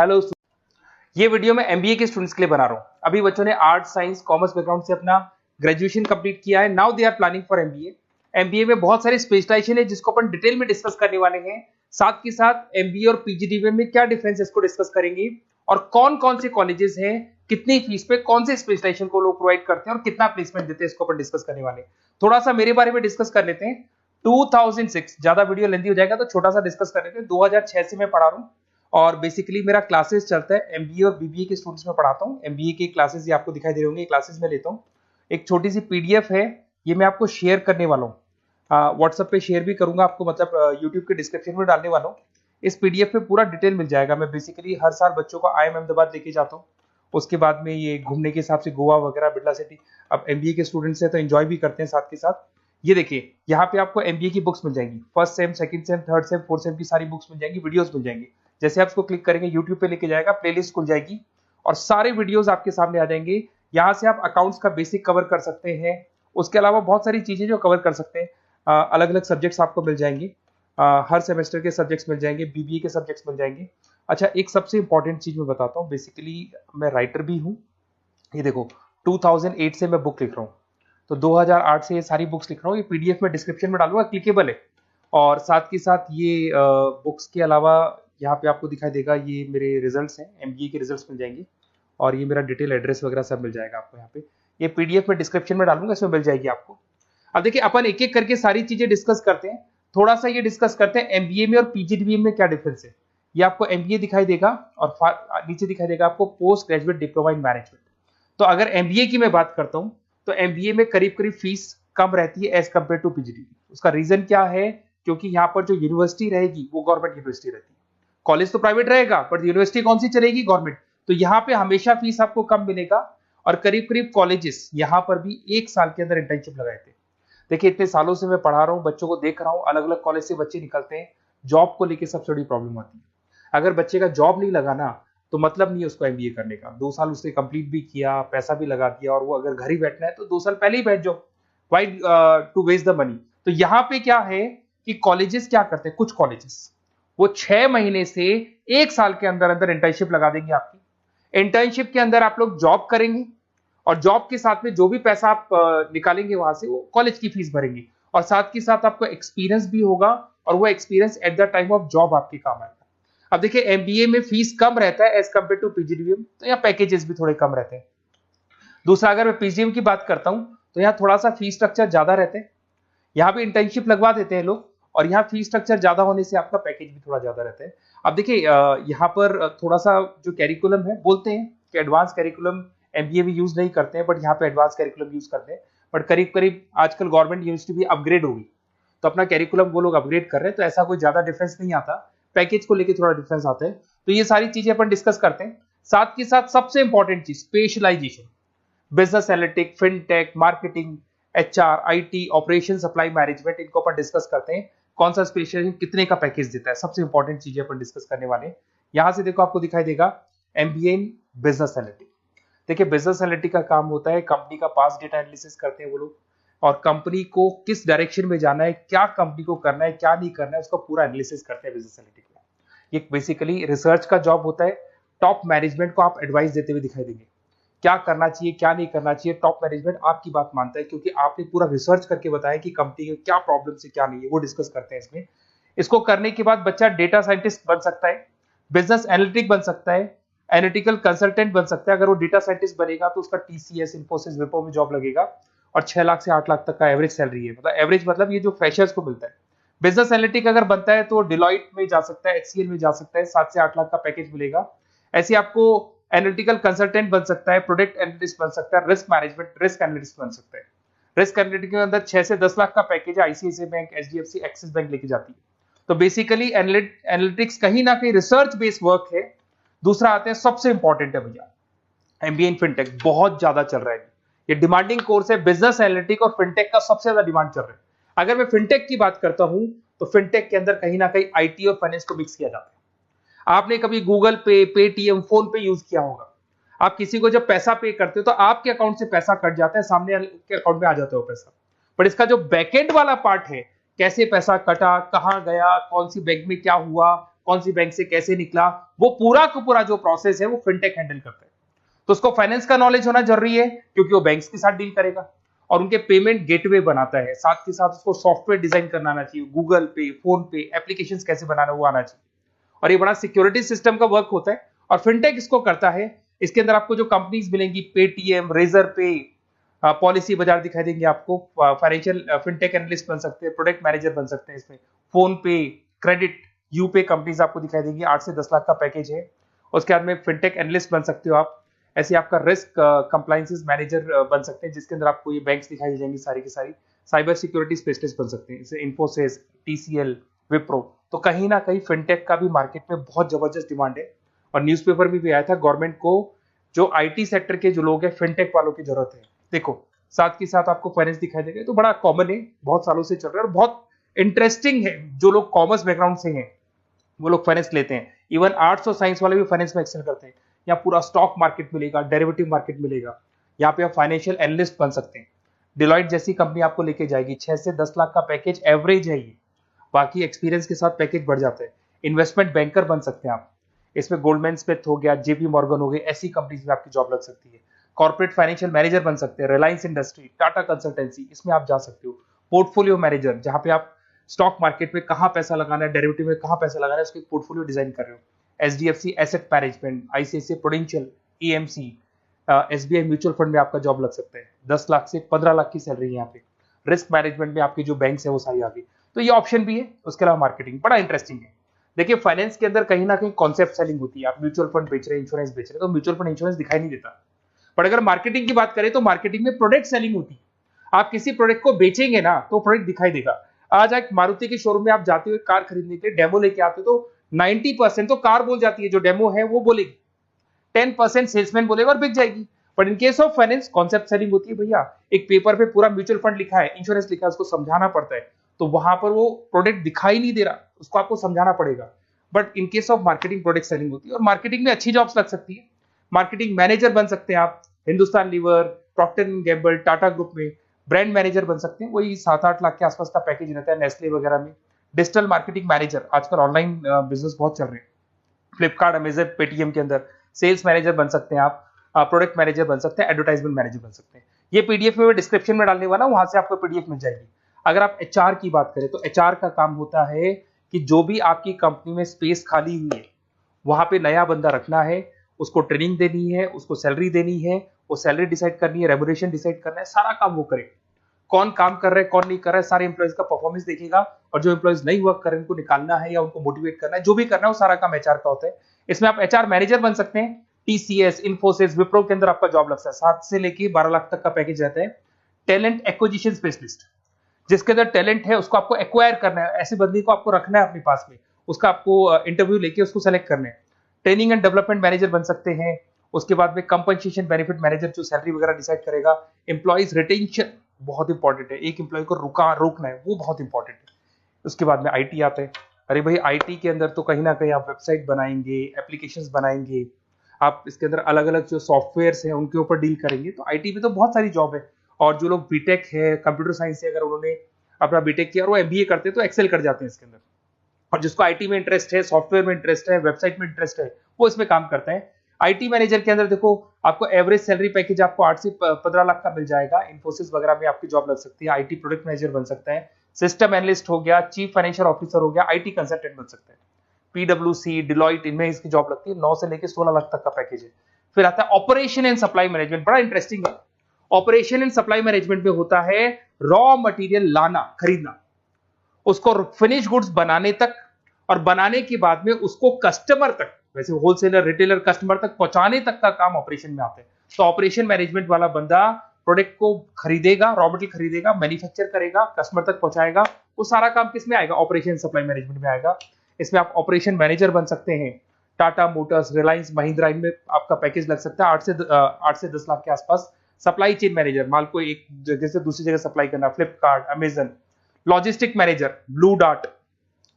Hello, ये video मैं MBA के स्टूडेंट्स के लिए बना रहा हूँ। अभी बच्चों ने आर्ट साइंस कॉमर्स बैकग्राउंड से अपना ग्रेजुएशन कंप्लीट किया है। Now they are planning for MBA. MBA में बहुत सारे स्पेशलाइजेशन है जिसको अपन डिटेल में डिस्कस करने वाले हैं। साथ के साथ एमबीए और पीजीडीबीएम में क्या डिफरेंस है इसको डिस्कस करेंगे, और कौन कौन से कॉलेजेस हैं, कितनी फीस पे कौन से स्पेशलाइजेशन को लोग प्रोवाइड करते हैं और कितना प्लेसमेंट देते हैं, इसको अपन डिस्कस करने वाले हैं। थोड़ा सा मेरे बारे में डिस्कस कर लेते हैं। 2006, ज्यादा वीडियो लेंथी हो जाएगा तो छोटा सा डिस्कस कर लेते हैं। 2006 से मैं पढ़ा रहा हूँ और बेसिकली मेरा क्लासेस चलता है। एमबीए और बीबीए के स्टूडेंट्स में पढ़ाता हूँ। एमबीए के क्लासेस ये आपको दिखाई दे रहे होंगे, क्लासेस में लेता हूँ। एक छोटी सी पीडीएफ है, ये मैं आपको शेयर करने वाला हूँ। व्हाट्सएप पे शेयर भी करूंगा आपको, मतलब यूट्यूब के डिस्क्रिप्शन में डालने वाला हूँ। इस पीडीएफ पे पूरा डिटेल मिल जाएगा। मैं बेसिकली हर साल बच्चों को IIM अहमदाबाद लेके जाता हूँ। उसके बाद में ये घूमने के हिसाब से गोवा वगैरह, बिरला सिटी। अब एमबीए के स्टूडेंट्स हैं तो एंजॉय भी करते हैं साथ के साथ। ये देखिए, यहाँ पे आपको एमबीए की बुक्स मिल जाएंगी। First sem, second same, third same, fourth same की सारी बुक्स मिल जाएंगी, वीडियोस मिल जाएंगी। जैसे आप इसको क्लिक करेंगे यूट्यूब पे लेके जाएगा, प्लेलिस्ट खुल जाएगी और सारे वीडियोस आपके सामने आ जाएंगे। यहाँ से आप अकाउंट्स का बेसिक कवर कर सकते हैं। उसके अलावा बहुत सारी चीजें जो कवर कर सकते हैं। अलग अलग सब्जेक्ट्स आपको मिल जाएंगे। हर सेमेस्टर के सब्जेक्ट्स मिल जाएंगे, बीबीए के सब्जेक्ट्स मिल जाएंगे। अच्छा, एक सबसे इंपॉर्टेंट चीज मैं बताता हूँ। बेसिकली मैं राइटर भी हूँ। ये देखो, 2008 से मैं बुक लिख रहा हूँ, तो 2008 से ये सारी बुक्स लिख रहा हूँ। ये पीडीएफ में डिस्क्रिप्शन में डालूंगा, क्लिकेबल है। और साथ के साथ ये बुक्स के अलावा यहाँ पे आपको दिखाई देगा, ये मेरे रिजल्ट्स हैं, एमबीए के रिजल्ट्स मिल जाएंगे। और ये मेरा डिटेल एड्रेस वगैरह सब मिल जाएगा आपको यहाँ पे। ये पीडीएफ में डिस्क्रिप्शन में डालूंगा, इसमें मिल जाएगी आपको। अब देखिए, अपन एक एक करके सारी चीजें डिस्कस करते हैं। थोड़ा सा ये डिस्कस करते हैं एमबीए में और पीजीडीबीएम में क्या डिफरेंस है। ये आपको एमबीए दिखाई देगा और नीचे दिखाई देगा आपको post graduate diploma in management. तो अगर एमबीए की मैं बात करता हूं तो एमबीए में करीब करीब फीस कम रहती है एज कंपेयर टू पीजीडीबी। उसका रीजन क्या है? क्योंकि यहाँ पर जो यूनिवर्सिटी रहेगी वो गवर्नमेंट यूनिवर्सिटी रहती है। कॉलेज तो प्राइवेट रहेगा बट यूनिवर्सिटी कौन सी चलेगी? गवर्नमेंट। तो यहाँ पे हमेशा फीस आपको कम मिलेगा। और करीब करीब कॉलेजेस यहाँ पर भी 1 साल के अंदर इंटर्नशिप लगाए थे। देखिए, इतने सालों से मैं पढ़ा रहा हूँ, बच्चों को देख रहा हूँ, अलग अलग कॉलेज से बच्चे निकलते हैं। जॉब को लेकर सबसे बड़ी प्रॉब्लम आती है। अगर बच्चे का जॉब नहीं लगा ना, तो मतलब नहीं है उसको एमबीए करने का। 2 साल उसने कंप्लीट भी किया, पैसा भी लगा दिया, और वो अगर घर ही बैठना है तो 2 साल पहले ही बैठ जाओ। Why to waste the money? तो यहाँ पे क्या है कि कॉलेजेस क्या करते हैं, कुछ कॉलेजेस वो 6 महीने से 1 साल के अंदर अंदर इंटर्नशिप लगा देंगे आपकी। इंटर्नशिप के अंदर आप लोग जॉब करेंगे और जॉब के साथ में जो भी पैसा आप निकालेंगे वहां से, वो कॉलेज की फीस भरेंगे। और साथ के साथ आपको एक्सपीरियंस भी होगा, और वो experience at the time of job आपके काम आएगा। अब देखिए, एमबीए में फीस कम रहता है एज कंपेयर टू पीजीडीबीएम, तो यहाँ पैकेजेस भी थोड़े कम रहते हैं। दूसरा, अगर मैं पीजीडीबीएम की बात करता हूं तो यहाँ थोड़ा सा फीस स्ट्रक्चर ज्यादा रहते हैं। यहाँ भी इंटर्नशिप लगवा देते हैं लोग, और यहाँ फीस स्ट्रक्चर ज्यादा होने से आपका पैकेज भी थोड़ा ज्यादा रहता है। अब देखिए, यहाँ पर थोड़ा सा जो कैरिकुलम है, बोलते हैं कि एडवांस कैरिकुलम एमबीए भी यूज नहीं करते हैं, बट यहाँ पे एडवांस कैरिकुलम यूज करते हैं। बट करीब करीब आजकल गवर्नमेंट यूनिवर्सिटी भी अपग्रेड होगी, तो अपना कैरिकुलम वो लोग अपग्रेड कर रहे हैं, तो ऐसा कोई ज्यादा डिफरेंस नहीं आता। पैकेज को लेके थोड़ा डिफरेंस आता है। तो ये सारी चीजें अपन डिस्कस करते हैं। साथ के साथ सबसे इंपॉर्टेंट चीज, specialisation. Business analytic, fintech, marketing, HR, IT, operation, supply management, इनको अपन डिस्कस करते हैं। कौन सा स्पेशलाइजेशन कितने का पैकेज देता है, सबसे इंपॉर्टेंट चीजें अपन डिस्कस करने वाले हैं। यहां से देखो, आपको दिखाई देगा एमबीए इन बिजनेस एनालिटिक। देखिए, बिजनेस एनालिटिक का काम होता है, कंपनी का पास डेटा एनालिसिस करते हैं वो लोग, और कंपनी को किस डायरेक्शन में जाना है, क्या कंपनी को करना है, क्या नहीं करना है, उसका पूरा एनालिसिस करते हैं बिजनेस एनालिटिक में। ये बेसिकली रिसर्च का जॉब होता है। टॉप मैनेजमेंट को आप एडवाइस देते हुए दिखाई देंगे, क्या करना चाहिए, क्या नहीं करना चाहिए। टॉप मैनेजमेंट आपकी बात मानता है, क्योंकि आपने पूरा रिसर्च करके बताया कि कंपनी के क्या प्रॉब्लम है, क्या नहीं है, वो डिस्कस करते हैं इसमें। इसको करने के बाद बच्चा डेटा साइंटिस्ट बन सकता है, बिजनेस एनालिटिक बन सकता है, एनालिटिकल कंसल्टेंट बन सकता है। अगर वो डेटा साइंटिस्ट बनेगा तो उसका टीसीएस, इंफोसिस, विप्रो में जॉब लगेगा, और 6 लाख से 8 लाख तक का एवरेज सैलरी है। मतलब एवरेज मतलब ये जो फ्रेशर्स को मिलता है। बिजनेस एनालिटिक अगर बनता है तो डिलॉइट में जा सकता है, एचसीएल में जा सकता है, 7 से 8 लाख का पैकेज मिलेगा। ऐसे आपको एनालिटिकल कंसल्टेंट बन सकता है, प्रोडक्ट एनालिस्ट बन सकता है, रिस्क मैनेजमेंट, रिस्क एनालिस्ट बन सकता है। रिस्क एनालिटिक के अंदर 6 से 10 लाख का पैकेज है, ICICI bank, HDFC, axis bank लेके जाती है। तो बेसिकली एनालिटिक्स कहीं ना कहीं रिसर्च बेस्ड वर्क है। दूसरा आते हैं, सबसे इंपॉर्टेंट है भैया, एमबीए इन फिनटेक बहुत ज्यादा चल रहा है। ये डिमांडिंग कोर्स है। बिजनेस एनालिटिक और फिनटेक का सबसे ज्यादा डिमांड चल रहा है। अगर मैं फिनटेक की बात करता हूं तो फिनटेक के अंदर कहीं ना कहीं आईटी और फाइनेंस को मिक्स किया जाता है। आपने कभी गूगल पे, पेटीएम, फोन पे यूज किया होगा। आप किसी को जब पैसा पे करते हो तो आपके अकाउंट से पैसा कट जाता है, सामने के अकाउंट में आ जाता है वो पैसा। पर इसका जो बैकएंड वाला पार्ट है, कैसे पैसा कटा, कहां गया, कौन सी बैंक में क्या हुआ, कौन सी बैंक से कैसे निकला, वो पूरा का पूरा जो प्रोसेस है वो फिनटेक हैंडल करता है। तो उसको फाइनेंस का नॉलेज होना जरूरी है क्योंकि वो बैंक्स के साथ डील करेगा और उनके पेमेंट गेटवे बनाता है। साथ के साथ उसको सॉफ्टवेयर डिजाइन करना आना चाहिए, गूगल पे, फोन पे, एप्लीकेशन कैसे बनाना वो आना चाहिए। और ये बड़ा सिक्योरिटी सिस्टम का वर्क होता है और फिनटेक इसको करता है। इसके अंदर आपको जो कंपनीज मिलेंगी, पेटीएम, रेजर पे, पॉलिसी बाजार दिखाई देंगे आपको। फाइनेंशियल फिनटेक एनालिस्ट बन सकते हैं, प्रोडक्ट मैनेजर बन सकते हैं इसमें। फोन पे, क्रेडिट, यूपे कंपनीज आपको दिखाई देंगी। 8 से 10 लाख का पैकेज है। उसके बाद में फिनटेक एनालिस्ट बन सकते हो आप। ऐसे आपका रिस्क कंप्लायंसेस मैनेजर बन सकते हैं जिसके अंदर आपको ये बैंक्स दिखाई दे जाएंगी सारी की सारी। साइबर सिक्योरिटी स्पेशलिस्ट बन सकते हैं, जैसे इन्फोसिस, टीसीएल, विप्रो। तो कहीं ना कहीं फिनटेक का भी मार्केट में बहुत जबरदस्त डिमांड है और न्यूज़पेपर में भी आया था गवर्नमेंट को जो आईटी सेक्टर के जो लोग हैं फिनटेक वालों की जरूरत है। देखो साथ के साथ आपको फाइनेंस दिखाई देगा, तो बड़ा कॉमन है, बहुत सालों से चल रहा है और बहुत इंटरेस्टिंग है। जो लोग कॉमर्स बैकग्राउंड से हैं वो लोग फाइनेंस लेते हैं। इवन आर्ट्स और साइंस वाले भी फाइनेंस में एक्सेल करते हैं। यहाँ पूरा स्टॉक मार्केट मिलेगा, डेरिवेटिव मार्केट मिलेगा। यहाँ पे आप फाइनेंशियल एनालिस्ट बन सकते हैं। डिलॉयट जैसी कंपनी आपको लेके जाएगी। 6 से 10 लाख का पैकेज एवरेज है ये, बाकी एक्सपीरियंस के साथ पैकेज बढ़ जाता है। इन्वेस्टमेंट बैंकर बन सकते हैं आप, इसमें गोल्डमैन स्मिथ हो गया, जेपी मॉर्गन हो गई, ऐसी कंपनीज में आपकी जॉब लग सकती है। कॉर्पोरेट फाइनेंशियल मैनेजर बन सकते हैं, रिलायंस इंडस्ट्री, टाटा कंसल्टेंसी, इसमें आप जा सकते हो। पोर्टफोलियो मैनेजर, जहां पे आप स्टॉक मार्केट में कहां पैसा लगाना है, डेरिवेटिव में कहां पैसा लगाना है, उसकी पोर्टफोलियो डिजाइन कर रहे हो। HDFC asset management, ICICI prudential, EMC, SBI mutual fund में आपका जॉब लग सकता है। 10 लाख से 15 लाख की सैलरी है यहाँ पे। रिस्क मैनेजमेंट में आपकी जो बैंक्स है वो सारी आ गई। तो ये ऑप्शन भी है। उसके अलावा मार्केटिंग बड़ा इंटरेस्टिंग है। देखिए फाइनेंस के अंदर कहीं ना कहीं कॉन्सेप्ट सेलिंग होती है। आप म्यूचुअल फंड बेच रहे हैं, इंश्योरेंस बेच रहे हैं, तो म्यूचुअल फंड इंश्योरेंस दिखाई नहीं देता। पर अगर मार्केटिंग की बात करें तो मार्केटिंग में प्रोडक्ट सेलिंग होती है। आप किसी प्रोडक्ट को बेचेंगे ना तो प्रोडक्ट दिखाई देगा। आज एक मारुति के शोरूम में आप जाते हुए कार खरीदने के लिए डेमो लेके आते हो तो 90% तो कार बोल जाती है, जो डेमो है वो बोलेगी, 10% सेल्समैन बोलेगा और बिक जाएगी। But in case of finance concept selling होती है भैया। एक पेपर पे पूरा म्यूचुअल फंड लिखा है, इंश्योरेंस लिखा है, उसको समझाना पड़ता है। तो वहां पर वो प्रोडक्ट दिखाई नहीं दे रहा, उसको आपको समझाना पड़ेगा। But in case of marketing product selling होती है और मार्केटिंग में अच्छी जॉब्स लग सकती है। मार्केटिंग मैनेजर बन सकते हैं आप, Hindustan lever, Procter and Gamble, Tata group में ब्रांड मैनेजर बन सकते हैं। वही 7-8 लाख के आसपास का पैकेज रहता है, नेस्ले वगैरह में। डिजिटल मार्केटिंग मैनेजर, आजकल ऑनलाइन बिजनेस बहुत चल रहे हैं, फ्लिपकार्ट, अमेजन, पेटीएम के अंदर सेल्स मैनेजर बन सकते हैं आप, प्रोडक्ट मैनेजर बन सकते हैं, एडवर्टाइजमेंट मैनेजर बन सकते हैं। ये पीडीएफ में मैं डिस्क्रिप्शन में डालने वाला हूं, वहां से आपको पीडीएफ मिल जाएगी। अगर आप एचआर की बात करें तो एचआर का काम होता है कि जो भी आपकी कंपनी में स्पेस खाली हुई है वहां पे नया बंदा रखना है, उसको ट्रेनिंग देनी है, उसको सैलरी देनी है, वो सैलरी डिसाइड करनी है, रेम्यूनरेशन डिसाइड करना है, सारा काम वो करे। कौन काम कर रहा है, कौन नहीं कर रहा है, सारे एम्प्लॉइज का परफॉर्मेंस देखेगा और जो एम्प्लॉइज नहीं वर्क कर रहे हैं उनको निकालना है या उनको मोटिवेट करना है, जो भी करना है वो सारा काम एचआर का होता है। इसमें आप एचआर मैनेजर बन सकते हैं। टीसीएस, इन्फोसिस, विप्रो के अंदर आपका जॉब लगता है। 7 से लेके 12 लाख तक का पैकेज रहता है। टैलेंट एक्विजिशन स्पेशलिस्ट, जिसके अंदर टैलेंट है उसको आपको एक्वायर करना है, ऐसे बंदे को आपको रखना है अपने पास में, उसका आपको इंटरव्यू लेके उसको सेलेक्ट करना है। ट्रेनिंग एंड डेवलपमेंट मैनेजर बन सकते हैं। उसके बाद में कंपनसेशन बेनिफिट मैनेजर, जो सैलरी वगैरह डिसाइड करेगा। एम्प्लॉइज रिटेंशन बहुत इंपॉर्टेंट है, एक एम्प्लॉय को रोकना है, वो बहुत इंपॉर्टेंट है। उसके बाद में आईटी आता है। अरे भाई आईटी के अंदर तो कहीं ना कहीं आप वेबसाइट बनाएंगे, एप्लीकेशंस बनाएंगे, आप इसके अंदर अलग अलग जो सॉफ्टवेयर्स हैं उनके ऊपर डील करेंगे। तो आईटी में तो बहुत सारी जॉब है। और जो लोग बीटेक है, कंप्यूटर साइंस से अगर उन्होंने अपना बीटेक किया और वो एमबीए करते हैं तो एक्सेल कर जाते हैं इसके अंदर। और जिसको आईटी में इंटरेस्ट है, सॉफ्टवेयर में इंटरेस्ट है, वेबसाइट में इंटरेस्ट है, वो इसमें काम करता है। आईटी मैनेजर के अंदर देखो आपको एवरेज सैलरी पैकेज आपको 8 से 15 लाख का मिल जाएगा। इन्फोसिस वगैरह में आपकी जॉब लग सकती है। आईटी प्रोडक्ट मैनेजर बन सकता है, सिस्टम एनालिस्ट हो गया, चीफ फाइनेंशियल ऑफिसर हो गया, आईटी कंसल्टेंट बन सकता है। पीडब्ल्यूसी, डिलॉयट, इनमें इसकी जॉब लगती है। 9 से लेकर 16 लाख तक का पैकेज है। फिर आता है ऑपरेशन एंड सप्लाई मैनेजमेंट, बड़ा इंटरेस्टिंग है। ऑपरेशन एंड सप्लाई मैनेजमेंट में होता है रॉ मटेरियल लाना, खरीदना, उसको फिनिश गुड्स बनाने तक और बनाने के बाद में उसको कस्टमर तक, वैसे होलसेलर, रिटेलर, कस्टमर तक पहुंचाने तक का काम ऑपरेशन में आता है। तो ऑपरेशन मैनेजमेंट वाला बंदा प्रोडक्ट को खरीदेगा, रॉ मटेरियल खरीदेगा, मैन्युफैक्चर करेगा, कस्टमर तक पहुंचाएगा। वो सारा काम किस में आएगा? ऑपरेशन सप्लाई मैनेजमेंट में आएगा। इसमें आप ऑपरेशन मैनेजर बन सकते हैं। टाटा मोटर्स, रिलायंस, महिंद्रा, इनमें आपका पैकेज लग सकता है 8 से 10 लाख के आसपास। सप्लाई चेन मैनेजर, माल को एक जगह से दूसरी जगह सप्लाई करना, Flipkart, Amazon. Logistic manager, blue dart,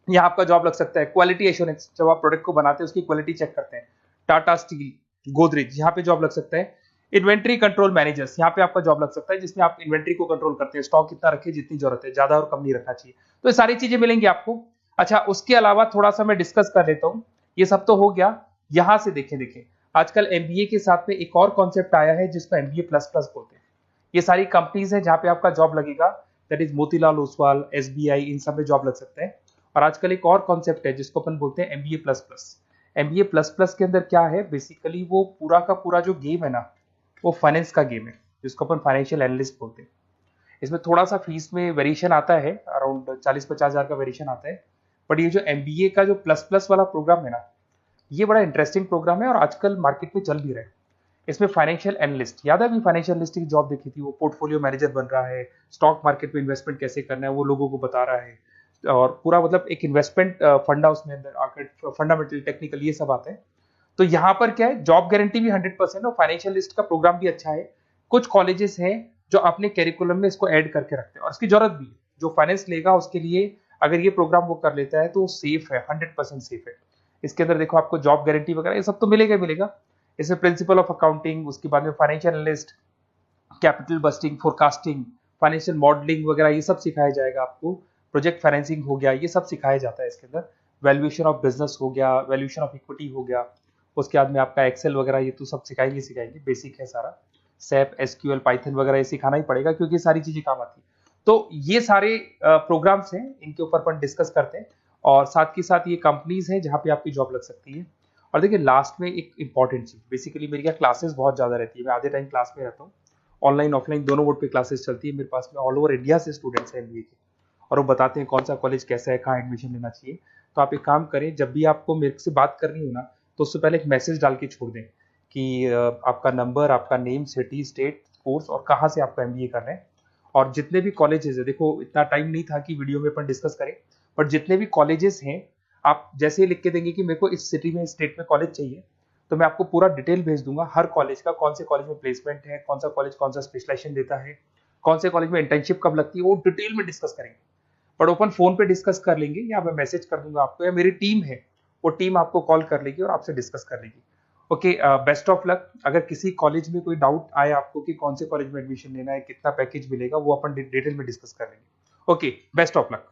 यहाँ आपका जॉब लग सकता है। क्वालिटी एश्योरेंस, जब आप प्रोडक्ट को बनाते हैं उसकी क्वालिटी चेक करते हैं। टाटा स्टील, गोदरेज, यहाँ पे जॉब लग सकता है। इन्वेंट्री कंट्रोल मैनेजर्स, यहाँ पे आपका जॉब लग सकता है, जिसमें आप इन्वेंट्री को कंट्रोल करते हैं, स्टॉक कितना रखे, जितनी जरूरत है, ज्यादा और कम नहीं रखना चाहिए। तो ये सारी चीजें मिलेंगी आपको। अच्छा, उसके अलावा थोड़ा सा मैं डिस्कस कर लेता हूँ। ये सब तो हो गया। यहां से देखें आजकल एमबीए के साथ में एक और कॉन्सेप्ट आया है जिसको एमबीए प्लस प्लस बोलते हैं। ये सारी कंपनीज हैं जहां पे आपका जॉब लगेगा, that is Motilal Oswal, SBI, इन सब में जॉब लग सकते हैं। और आजकल एक और कॉन्सेप्ट है जिसको अपन बोलते हैं MBA plus plus. MBA plus plus के अंदर क्या है, बेसिकली वो पूरा का पूरा जो गेम है ना, वो फाइनेंस का गेम है, जिसको अपन फाइनेंशियल एनालिस्ट बोलते हैं। इसमें थोड़ा सा फीस में वेरिएशन आता है, अराउंड 40-50 हजार का वेरिएशन आता है। बट ये जो एमबीए का जो प्लस प्लस वाला प्रोग्राम है ना, ये बड़ा इंटरेस्टिंग प्रोग्राम है और आजकल मार्केट में चल भी रहा है। इसमें फाइनेंशियल एनालिस्ट, याद है अभी फाइनेंशियल एनालिस्ट की जॉब देखी थी, वो पोर्टफोलियो मैनेजर बन रहा है, स्टॉक मार्केट में इन्वेस्टमेंट कैसे करना है वो लोगों को बता रहा है, और पूरा मतलब एक इन्वेस्टमेंट फंडा उसमें अंदर आकर फंडामेंटल टेक्निकल ये सब आते हैं। तो यहाँ पर क्या है, जॉब गारंटी भी 100% और फाइनेंशियल लिस्ट का प्रोग्राम भी अच्छा है। कुछ कॉलेजेस हैं जो अपने कैरिकुलम में इसको ऐड करके रखते हैं और इसकी जरूरत भी है। जो फाइनेंस लेगा उसके लिए अगर ये प्रोग्राम वो कर लेता है तो सेफ है, 100% सेफ है। इसके अंदर देखो आपको जॉब गारंटी वगैरह ये सब तो मिलेगा मिलेगा। इसमें प्रिंसिपल ऑफ अकाउंटिंग, उसके बाद में financial analyst, capital budgeting, forecasting, financial modelling वगैरह ये सब सिखाया जाएगा आपको। प्रोजेक्ट फाइनेंसिंग हो गया, ये सब सिखाया जाता है इसके अंदर। वैल्यूएशन ऑफ बिजनेस हो गया, वैल्यूएशन ऑफ इक्विटी हो गया, उसके बाद में आपका एक्सेल वगैरह ये तो सब सिखाएंगे, बेसिक है सारा। सैप, एसक्यूएल, पाइथन वगैरह ये सिखाना ही पड़ेगा क्योंकि सारी चीजें काम आती है। तो ये सारे प्रोग्राम्स हैं, इनके ऊपर अपन डिस्कस करते हैं। और साथ के साथ ये कंपनीज हैं जहाँ पे आपकी जॉब लग सकती है। और देखिए लास्ट में एक इंपॉर्टेंट चीज, बेसिकली मेरी क्या क्लासेस बहुत ज्यादा रहती है, मैं आधे टाइम क्लास में रहता हूँ। ऑनलाइन ऑफलाइन दोनों मोड पे क्लासेस चलती है मेरे पास में। ऑल ओवर इंडिया से स्टूडेंट्स हैं एमबीए के, और वो बताते हैं कौन सा कॉलेज कैसा है, कहाँ एडमिशन लेना चाहिए। तो आप एक काम करें, जब भी आपको मेरे से बात करनी हो ना, तो उससे पहले एक मैसेज डाल के छोड़ दें कि आपका नंबर, आपका नेम, सिटी, स्टेट, कोर्स और कहाँ से आपका एमबीए कर रहे हैं। और जितने भी कॉलेजेस है, देखो इतना टाइम नहीं था कि वीडियो में अपन डिस्कस करें, बट जितने भी कॉलेजेस हैं आप जैसे ही लिख के देंगे कि मेरे को इस सिटी में, इस स्टेट में कॉलेज चाहिए, तो मैं आपको पूरा डिटेल भेज दूंगा हर कॉलेज का, कौन से कॉलेज में प्लेसमेंट है, कौन सा कॉलेज कौन सा स्पेशलाइजेशन देता है, कौन से कॉलेज में इंटर्नशिप कब लगती है, वो डिटेल में डिस्कस करेंगे। बट ओपन फोन पे डिस्कस कर लेंगे, या मैं मैसेज कर दूंगा आपको, या मेरी टीम है वो टीम आपको कॉल कर लेगी और आपसे डिस्कस कर लेगी। Okay, best of luck. अगर किसी कॉलेज में कोई डाउट आए आपको कि कौन से कॉलेज में एडमिशन लेना है, कितना पैकेज मिलेगा, वो अपन डिटेल में डिस्कस कर लेंगे। Okay, best of luck.